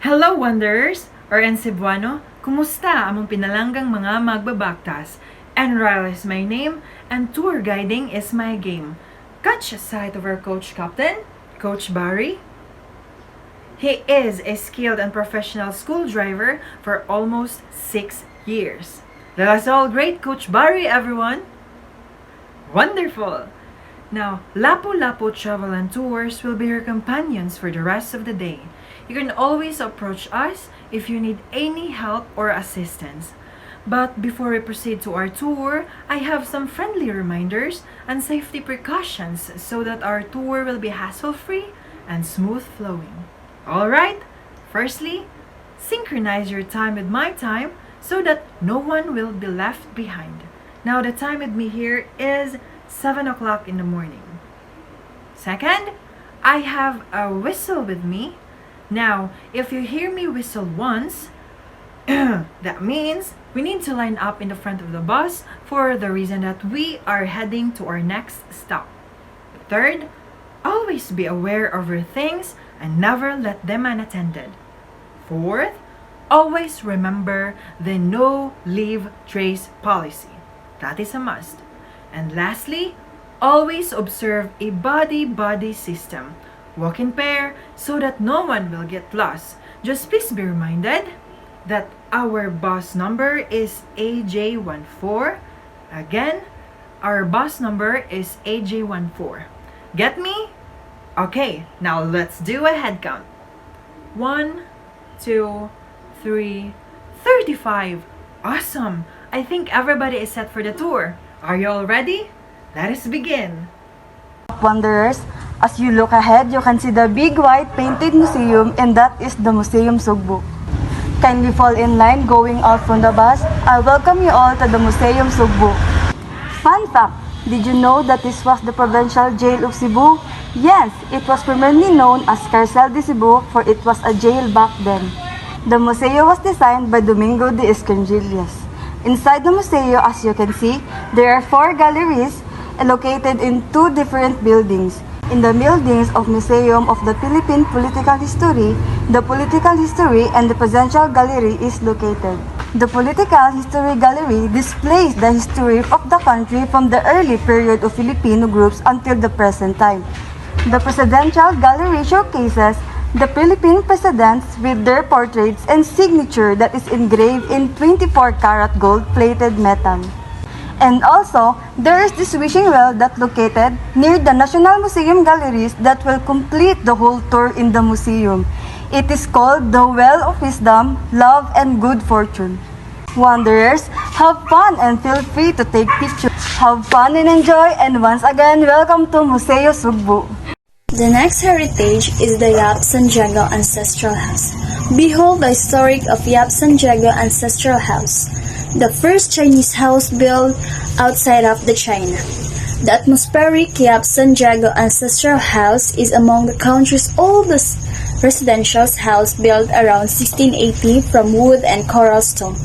Hello Wanderers! Or in Cebuano, kumusta among pinalanggang mga magbabaktas? Enroll is my name, and tour guiding is my game. Catch sight of our coach captain, Coach Barry. He is a skilled and professional school driver for almost 6 years. Let us all greet Coach Barry, everyone! Wonderful! Now, Lapu-Lapu Travel and Tours will be your companions for the rest of the day. You can always approach us if you need any help or assistance. But before we proceed to our tour, I have some friendly reminders and safety precautions so that our tour will be hassle-free and smooth-flowing. Alright, firstly, synchronize your time with my time so that no one will be left behind. Now, the time with me here is 7 o'clock in the morning. Second, I have a whistle with me. Now, if you hear me whistle once, that means we need to line up in the front of the bus for the reason that we are heading to our next stop. Third, always be aware of your things and never let them unattended. Fourth, always remember the no leave trace policy. That is a must. And lastly, always observe a body-body system. Walk in pair so that no one will get lost. Just please be reminded that our bus number is AJ14. Again, our bus number is AJ14. Get me? Okay, now let's do a head count. 1, 2, 3, 35. Awesome! I think everybody is set for the tour. Are you all ready? Let us begin. Wanderers, as you look ahead, you can see the big white painted museum, and that is the Museum Sugbo. Kindly fall in line going out from the bus. I welcome you all to the Museum Sugbo. Fun fact, did you know that this was the provincial jail of Cebu? Yes, it was formerly known as Carcel de Cebu, for it was a jail back then. The museo was designed by Domingo de Escangillas. Inside the museo, as you can see, there are 4 galleries located in 2 different buildings. In the buildings of Museum of the Philippine Political History, the Political History and the Presidential Gallery is located. The Political History Gallery displays the history of the country from the early period of Filipino groups until the present time. The Presidential Gallery showcases the Philippine presidents with their portraits and signature that is engraved in 24-karat gold-plated metal. And also, there is this wishing well that located near the National Museum Galleries that will complete the whole tour in the museum. It is called the Well of Wisdom, Love, and Good Fortune. Wanderers, have fun and feel free to take pictures. Have fun and enjoy, and once again, welcome to Museo Sugbo. The next heritage is the Yap San Diego Ancestral House. Behold the historic of Yap San Diego Ancestral House, the first Chinese house built outside of the China. The atmospheric Yap San Diego Ancestral House is among the country's oldest residential house, built around 1680 from wood and coral stone.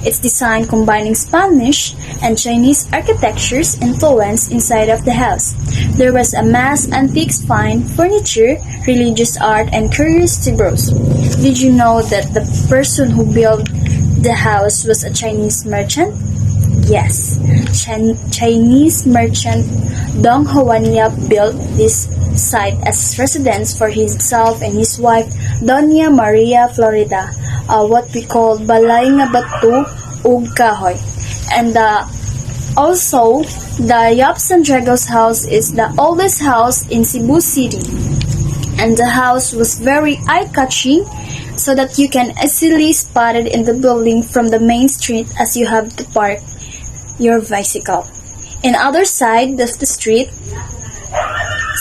Its design combining Spanish and Chinese architecture's influence inside of the house. There was a mass antiques find, furniture, religious art, and curious to browse. Did you know that the person who built the house was a Chinese merchant? Yes, Chinese merchant Dong Huanya built this site as residence for himself and his wife Doña Maria Florida, what we call Balay nga Batu ug Kahoy. And also, the Yap San Diego's house is the oldest house in Cebu City. And the house was very eye-catching, so that you can easily spot it in the building from the main street as you have to park your bicycle. In other side of the street,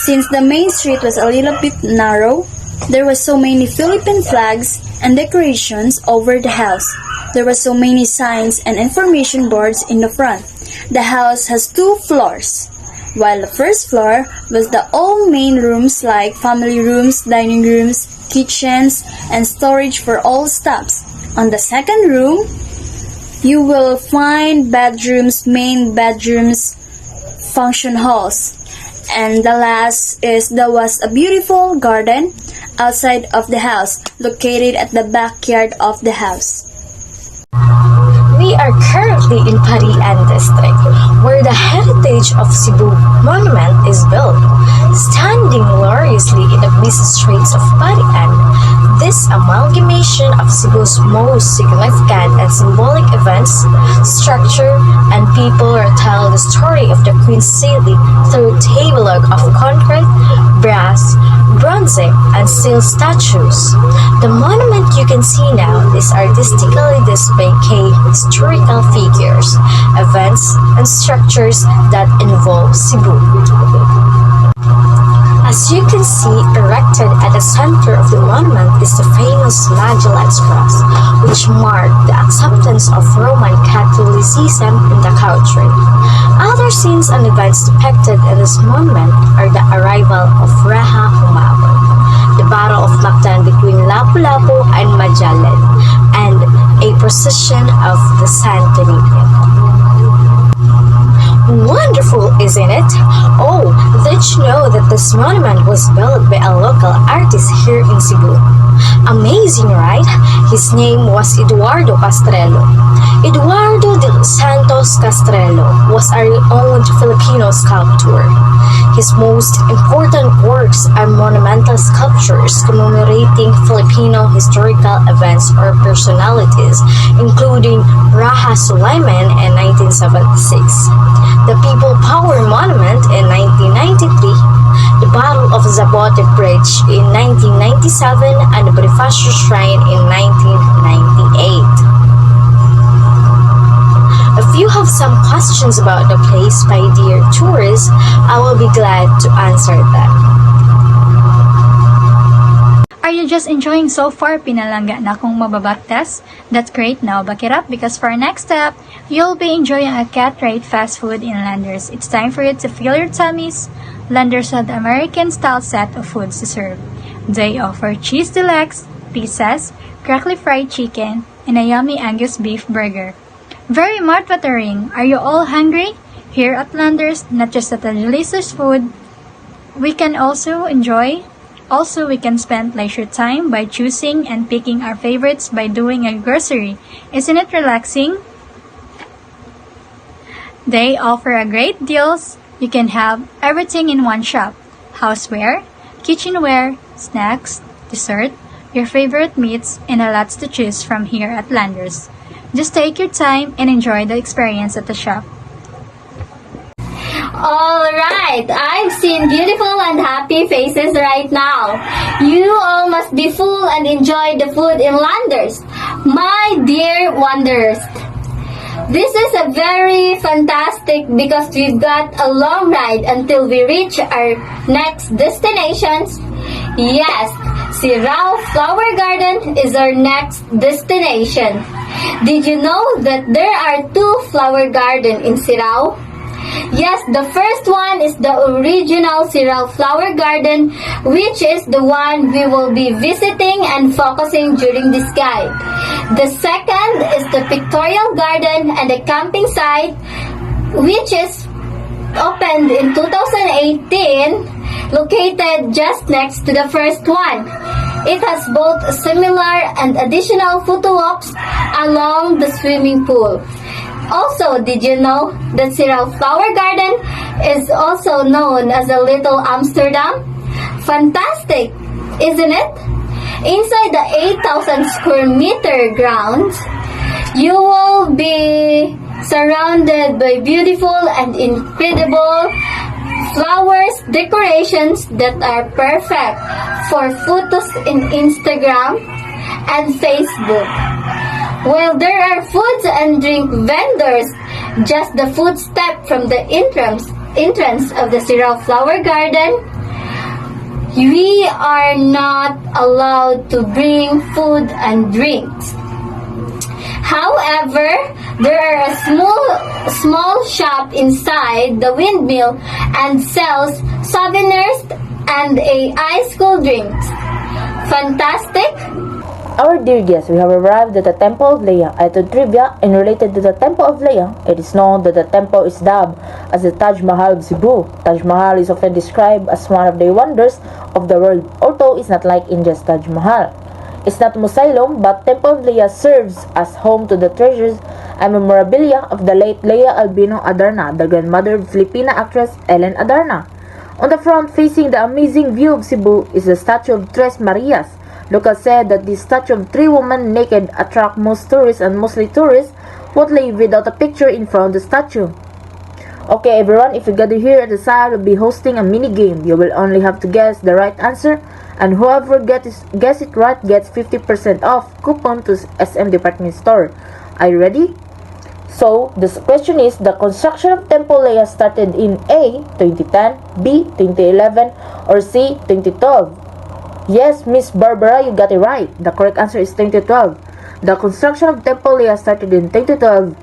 since the main street was a little bit narrow, there were so many Philippine flags and decorations over the house. There were so many signs and information boards in the front. The house has 2 floors. While the first floor was the all main rooms like family rooms, dining rooms, kitchens, and storage for all staffs. On the second room, you will find bedrooms, main bedrooms, function halls. And the last is there was a beautiful garden, outside of the house, located at the backyard of the house. We are currently in Parian District, where the Heritage of Cebu Monument is built. Standing gloriously in the busy streets of Parian, this amalgamation of Cebu's most significant and symbolic events, structure, and people retell the story of the Queen City through tablework of concrete, brass, bronze, and steel statues. The monument you can see now is artistically displaying key historical figures, events, and structures that involve Cebu. As you can see, erected at the center of the monument is the famous Magellan's Cross, which marked the acceptance of Roman Catholicism in the country. Other scenes and events depicted in this monument are the arrival of Raha Humabon, the Battle of Mactan between Lapu-Lapu and Magellan, and a procession of the Santa Miguel. Wonderful, isn't it? Oh, did you know that this monument was built by a local artist here in Cebu? Amazing, right? His name was Eduardo Castrelo. Eduardo de los Santos Castrelo was a renowned Filipino sculptor. His most important works are monumental sculptures commemorating Filipino historical events or personalities, including Raha Sulaiman in 1976, the People Power Monument in 1993, the Battle of Zabote Bridge in 1997, and the Bonifacio Shrine in 1998. If you have some questions about the place, my dear tourists, I will be glad to answer them. Are you just enjoying so far? Pinalangga na akong mababaktas? That's great. Now back it up because for our next step, you'll be enjoying a cat-rate fast food in Landers. It's time for you to fill your tummies. Landers had the American-style set of foods to serve. They offer cheese deluxe, pizzas, crackly fried chicken, and a yummy Angus beef burger. Very mouth-watering. Are you all hungry? Here at Landers, not just at the delicious food, we can spend leisure time by choosing and picking our favorites by doing a grocery. Isn't it relaxing? They offer a great deals. You can have everything in one shop. Houseware, kitchenware, snacks, dessert, your favorite meats, and a lots to choose from here at Landers. Just take your time and enjoy the experience at the shop. Alright, I've seen beautiful and happy faces right now. You all must be full and enjoy the food in Landers, my dear wanderers. This is a very fantastic because we've got a long ride until we reach our next destinations. Yes, Sirao Flower Garden is our next destination. Did you know that there are 2 flower gardens in Sirao? Yes, the first one is the original Sirao Flower Garden, which is the one we will be visiting and focusing during this guide. The second is the Pictorial Garden and the camping site, which is opened in 2018, located just next to the first one. It has both similar and additional photo walks along the swimming pool. Also, did you know that Sirao Flower Garden is also known as a Little Amsterdam? Fantastic, isn't it? Inside the 8,000 square meter grounds, you will be surrounded by beautiful and incredible flowers, decorations that are perfect for photos in Instagram and Facebook. While there are foods and drink vendors, just the footstep from the entrance of the Sirao Flower Garden, we are not allowed to bring food and drinks. However, there are a small shop inside the windmill and sells souvenirs and a ice cool drinks. Fantastic! Our dear guests, we have arrived at the Temple of Leia. A little trivia, and related to the Temple of Leia, it is known that the temple is dubbed as the Taj Mahal of Cebu. Taj Mahal is often described as one of the wonders of the world, although it's not like India's Taj Mahal. It's not a mausoleum, but Temple of Leia serves as home to the treasures and memorabilia of the late Leia Albino Adarna, the grandmother of Filipina actress Ellen Adarna. On the front, facing the amazing view of Cebu, is the statue of Tres Marias. Locals said that this statue of three women naked attract most tourists, and mostly tourists would leave without a picture in front of the statue. Okay everyone, if you gather here at the side, we'll be hosting a mini game. You will only have to guess the right answer, and whoever guess it right gets 50% off coupon to SM Department Store. Are you ready? So, the question is, the construction of Temple Leia started in A. 2010, B. 2011, or C. 2012? Yes, Miss Barbara, you got it right. The correct answer is 2012. The construction of Temple Leia started in 2012,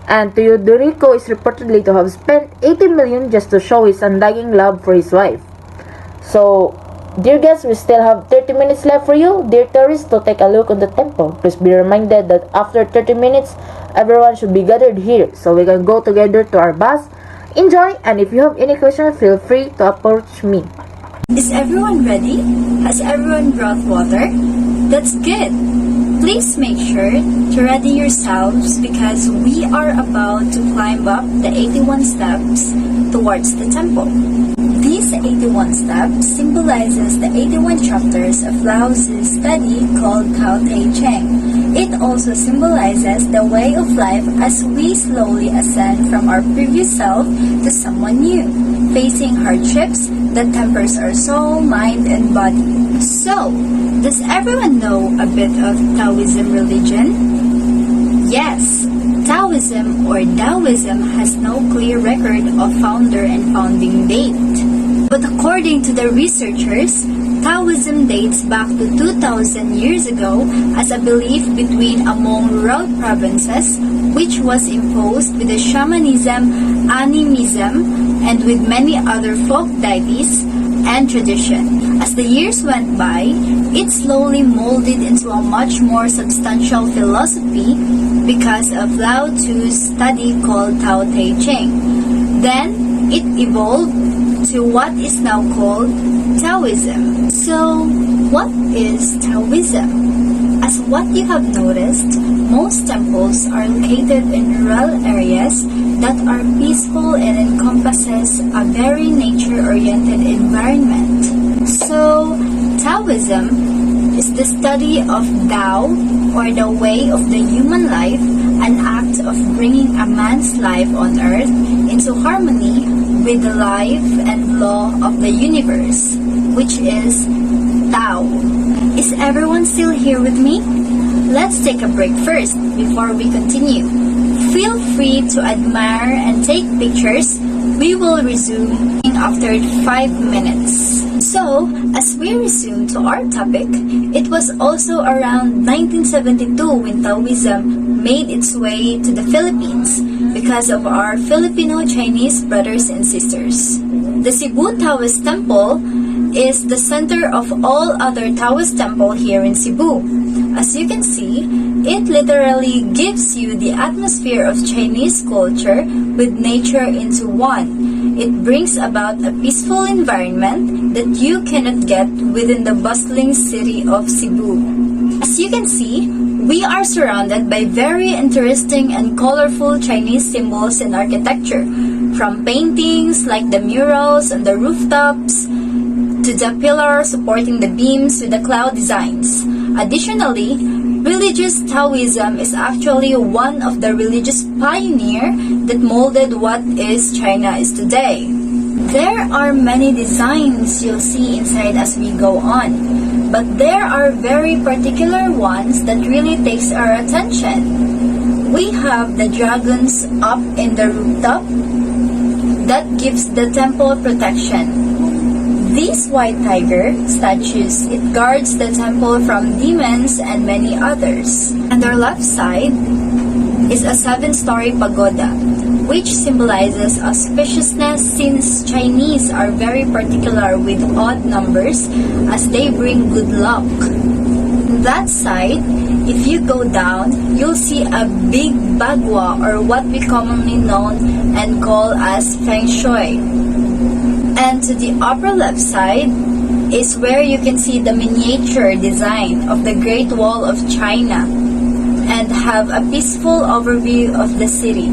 and Teodorico is reportedly to have spent 80 million just to show his undying love for his wife. So, dear guests, we still have 30 minutes left for you, dear tourists, to take a look on the temple. Please be reminded that after 30 minutes, everyone should be gathered here, so we can go together to our bus. Enjoy, and if you have any questions, feel free to approach me. Is everyone ready? Has everyone brought water? That's good. Please make sure to ready yourselves because we are about to climb up the 81 steps towards the temple. These 81 steps symbolizes the 81 chapters of Lao's study called Tao Te Ching. It also symbolizes the way of life as we slowly ascend from our previous self to someone new, facing hardships that tempers our soul, mind, and body. So, does everyone know a bit of Taoism religion? Yes, Taoism or Taoism has no clear record of founder and founding date. But according to the researchers, Taoism dates back to 2,000 years ago as a belief between among rural provinces which was imposed with the shamanism, animism, and with many other folk deities and tradition. As the years went by, it slowly molded into a much more substantial philosophy because of Lao Tzu's study called Tao Te Ching. Then, it evolved to what is now called Taoism. So, what is Taoism? As what you have noticed, most temples are located in rural areas that are peaceful and encompasses a very nature-oriented environment. So, Taoism is the study of Tao, or the way of the human life, an act of bringing a man's life on earth into harmony with the life and law of the universe, which is Tao. Is everyone still here with me? Let's take a break first before we continue. Feel free to admire and take pictures. We will resume after 5 minutes. So, as we resume to our topic, it was also around 1972 when Taoism made its way to the Philippines because of our Filipino-Chinese brothers and sisters. The Cebu Taoist Temple is the center of all other Taoist temple here in Cebu. As you can see, it literally gives you the atmosphere of Chinese culture with nature into one. It brings about a peaceful environment that you cannot get within the bustling city of Cebu. As you can see, we are surrounded by very interesting and colorful Chinese symbols and architecture, from paintings like the murals on the rooftops to the pillars supporting the beams with the cloud designs. Additionally, religious Taoism is actually one of the religious pioneers that molded what is China is today. There are many designs you'll see inside as we go on, but there are very particular ones that really takes our attention. We have the dragons up in the rooftop that gives the temple protection. These white tiger statues, it guards the temple from demons and many others. On their left side is a 7-story pagoda, which symbolizes auspiciousness since Chinese are very particular with odd numbers as they bring good luck. that side, if you go down, you'll see a big bagua, or what we commonly known and call as Feng Shui. And to the upper left side is where you can see the miniature design of the Great Wall of China and have a peaceful overview of the city.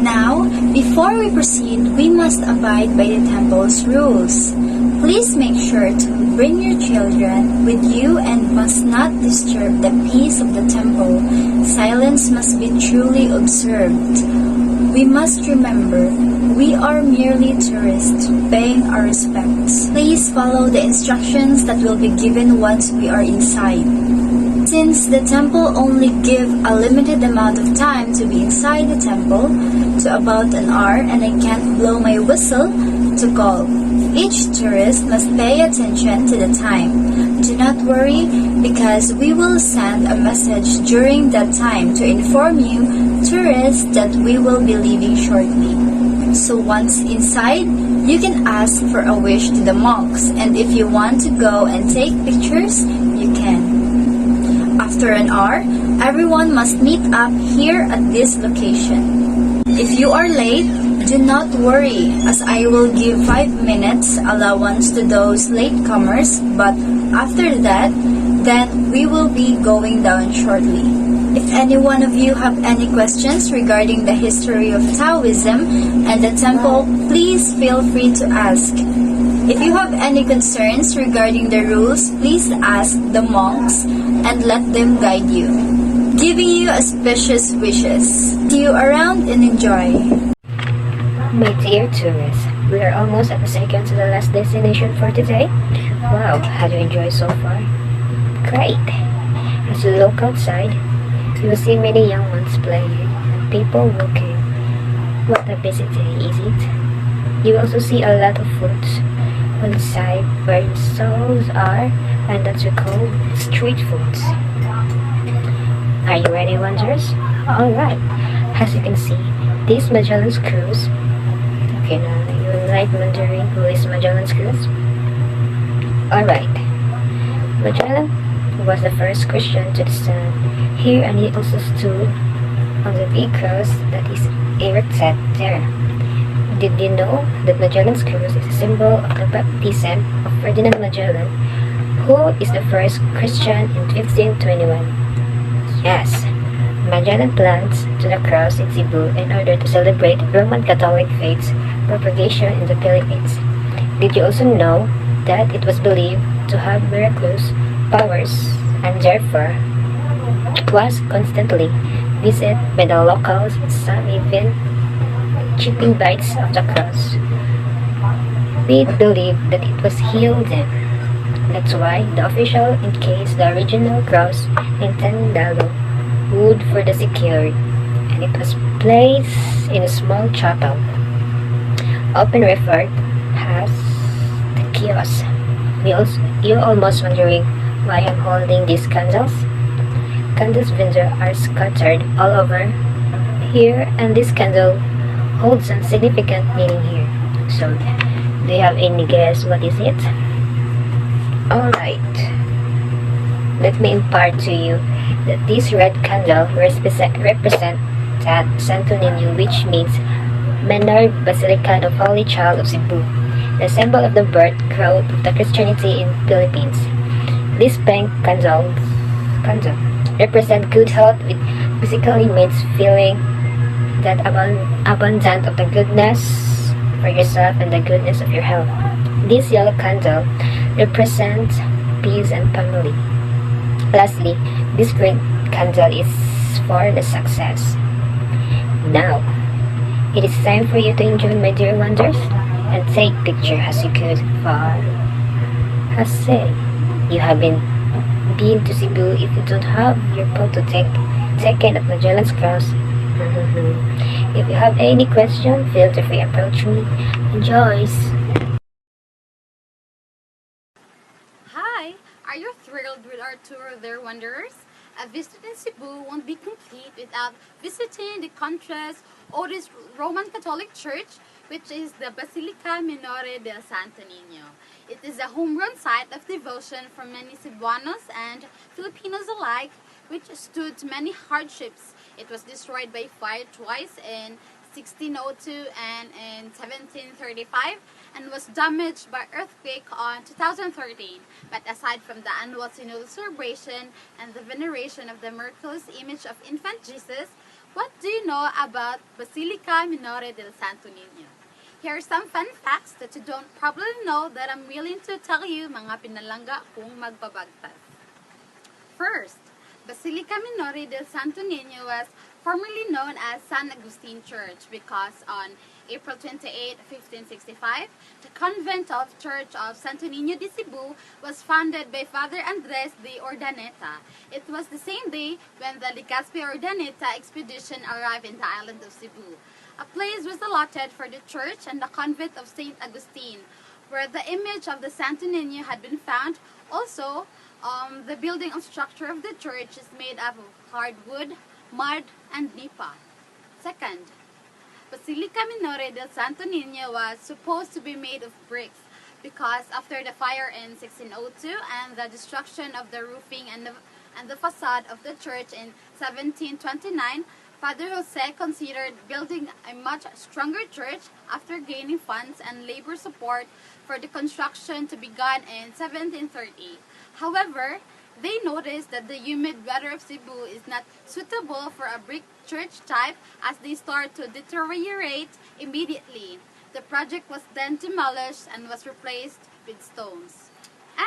Now, before we proceed, we must abide by the temple's rules. Please make sure to bring your children with you and must not disturb the peace of the temple. Silence must be truly observed. We must remember, we are merely tourists paying our respects. Please follow the instructions that will be given once we are inside. Since the temple only give a limited amount of time to be inside the temple, to about an hour, and I can't blow my whistle to call. Each tourist must pay attention to the time. Do not worry, because we will send a message during that time to inform you, tourists, that we will be leaving shortly. So once inside, you can ask for a wish to the monks, and if you want to go and take pictures, you can. After an hour, everyone must meet up here at this location. If you are late, do not worry, as I will give 5 minutes allowance to those latecomers, but after that, then we will be going down shortly. If any one of you have any questions regarding the history of Taoism and the temple, please feel free to ask. If you have any concerns regarding the rules, please ask the monks and let them guide you, giving you auspicious wishes. See you around and enjoy. My dear tourists, we are almost at the second to the last destination for today. Wow, how do you enjoy so far? Great! As you look outside, you will see many young ones playing and people walking. What a busy day, is it? You also see a lot of foods on the side where the stalls are, and that's we call street foods. Are you ready, wanderers? Alright, as you can see, this Magellan's Cruise. Okay, now you might wondering who is Magellan's Cruise? Alright, Magellan was the first Christian to stand here, and he also stood on the big cross that is erected there. Did you know that Magellan's Cruise is a symbol of the baptism of Ferdinand Magellan, who is the first Christian in 1521? Yes, Magellan plants to the cross in Cebu in order to celebrate Roman Catholic faith's propagation in the Philippines. Did you also know that it was believed to have miraculous powers and therefore was constantly visited by the locals, some even chipping bites of the cross? We believe that it was healed them. That's why the official encased the original cross in Tandalo wood for the security, and it was placed in a small chapel, often referred as the kiosk. You're almost wondering why I'm holding these candles. Candles vendors are scattered all over here, and this candle holds some significant meaning here. So, do you have any guess what is it? Alright, let me impart to you that this red candle represent that Santo Niño, which means Menard Basilica of Holy Child of Cebu, the symbol of the birth growth of the Christianity in Philippines. This pink candle represent good health, which basically means feeling that abundant of the goodness for yourself and the goodness of your health. This yellow candle represents peace and family. Lastly, this green candle is for the success. Now, it is time for you to enjoy, my dear wonders, and take picture as you could for as say you have been to Cebu. If you don't have your photo taken at Magellan's Cross, if you have any question, feel free to approach me. Enjoy! Hi! Are you thrilled with our tour there, wanderers? A visit in Cebu won't be complete without visiting the country's oldest Roman Catholic Church, which is the Basilica Minore del Santo Niño. It is a homegrown site of devotion for many Cebuanos and Filipinos alike, which stood many hardships. It was destroyed by fire twice in 1602 and in 1735, and was damaged by earthquake on 2013. But aside from the annual synodal celebration and the veneration of the miraculous image of infant Jesus, what do you know about Basilica Minore del Santo Niño? Here are some fun facts that you don't probably know that I'm willing to tell you, mga pinalangga kung magbabagtas. First, Basilica Minore del Santo Niño was formerly known as San Agustin Church because on April 28, 1565, the convent of Church of Santo Niño de Cebu was founded by Father Andres de Urdaneta. It was the same day when the Legazpi Urdaneta expedition arrived in the island of Cebu. A place was allotted for the church and the convent of St. Augustine, where the image of the Santo Niño had been found. Also, the building of structure of the church is made up of hardwood, mud, and nipa. Second, Basilica Minore del Santo Niño was supposed to be made of bricks because after the fire in 1602 and the destruction of the roofing and the facade of the church in 1729, Father Jose considered building a much stronger church after gaining funds and labor support for the construction to be begun in 1730. However, they noticed that the humid weather of Cebu is not suitable for a brick church type as they start to deteriorate immediately. The project was then demolished and was replaced with stones.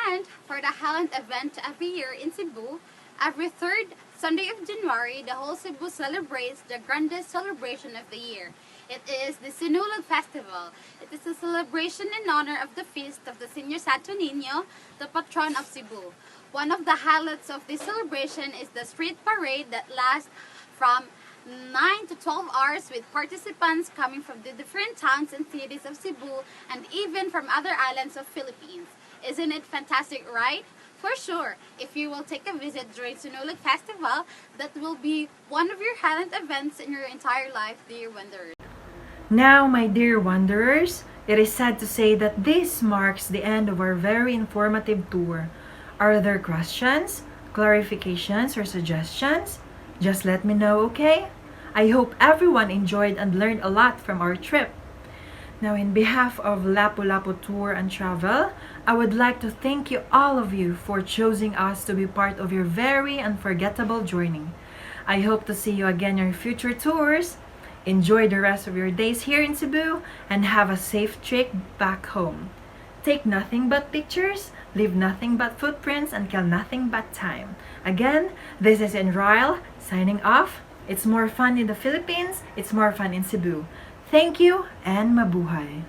And for the Highland event every year in Cebu, every third Sunday of January, the whole Cebu celebrates the grandest celebration of the year. It is the Sinulog Festival. It is a celebration in honor of the feast of the Senior Santo Niño, the patron of Cebu. One of the highlights of this celebration is the street parade that lasts from 9 to 12 hours with participants coming from the different towns and cities of Cebu and even from other islands of Philippines. Isn't it fantastic, right? For sure, if you will take a visit during Sinulog Festival, that will be one of your highlight events in your entire life, dear wanderers. Now, my dear wanderers, it is sad to say that this marks the end of our very informative tour. Are there questions, clarifications, or suggestions? Just let me know, okay? I hope everyone enjoyed and learned a lot from our trip. Now, in behalf of Lapu-Lapu Tour and Travel, I would like to thank you all of you for choosing us to be part of your very unforgettable journey. I hope to see you again in your future tours. Enjoy the rest of your days here in Cebu and have a safe trip back home. Take nothing but pictures, leave nothing but footprints, and kill nothing but time. Again, this is Enrile signing off. It's more fun in the Philippines, it's more fun in Cebu. Thank you and mabuhay!